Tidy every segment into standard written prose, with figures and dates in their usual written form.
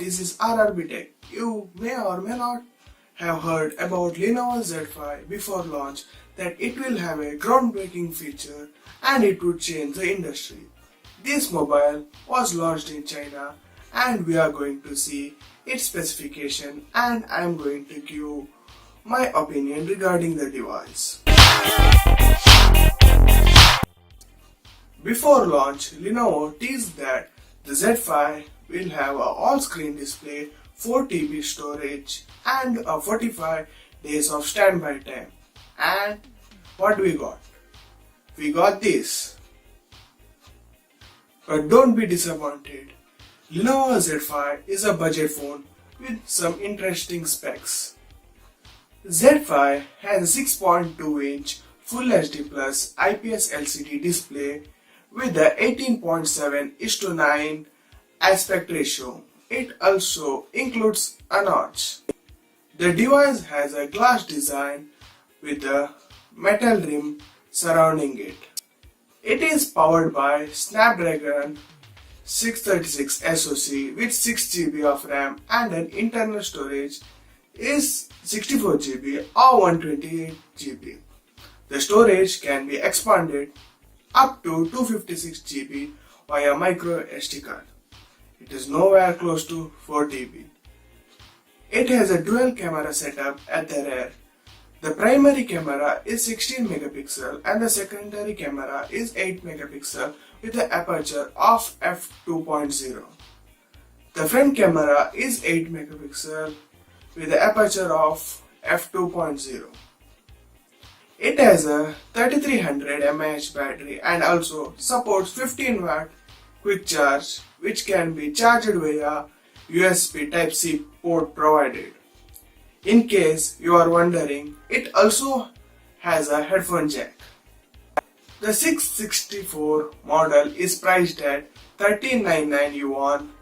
this is RRB Tech. You may or may not have heard about Lenovo Z5 before launch that it will have a groundbreaking feature and it would change the industry. This mobile was launched in China and we are going to see its specification and I am going to give my opinion regarding the device. Before launch, Lenovo teased that the Z5 will have an all-screen display, 4 TB storage and a 45 days of standby time. And what we got? We got this. But don't be disappointed. Lenovo Z5 is a budget phone with some interesting specs. Z5 has a 6.2-inch Full HD Plus IPS LCD display with a 18.7:9 aspect ratio. It also includes a notch. The device has a glass design with a metal rim surrounding it. It is powered by Snapdragon 636 SoC with 6 GB of RAM and an internal storage is 64 GB or 128 GB. The storage can be expanded up to 256 GB via micro SD card. It is nowhere close to 4 TB. It has a dual camera setup at the rear. The primary camera is 16 megapixel and the secondary camera is 8 megapixel with an aperture of f2.0. The front camera is 8 megapixel with an aperture of f2.0. It has a 3300 mAh battery and also supports 15 watt quick charge which can be charged via USB Type-C port provided. In case you are wondering, it also has a headphone jack. The 664 model is priced at 1399 yuan,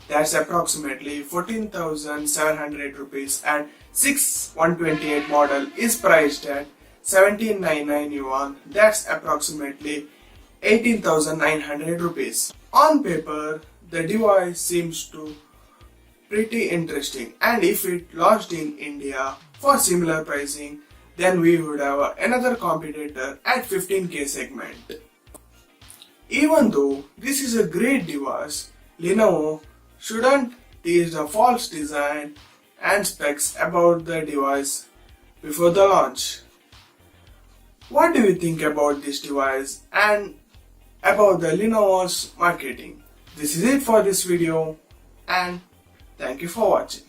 that's approximately 14,700 rupees, and 6128 model is priced at 1799 yuan, that's approximately 18,900 rupees. On paper, the device seems to pretty interesting, and if it launched in India for similar pricing, then we would have another competitor at 15K segment. Even though this is a great device, Lenovo shouldn't tease the false design and specs about the device before the launch. What do you think about this device and about the Lenovo's marketing? This is it for this video and thank you for watching.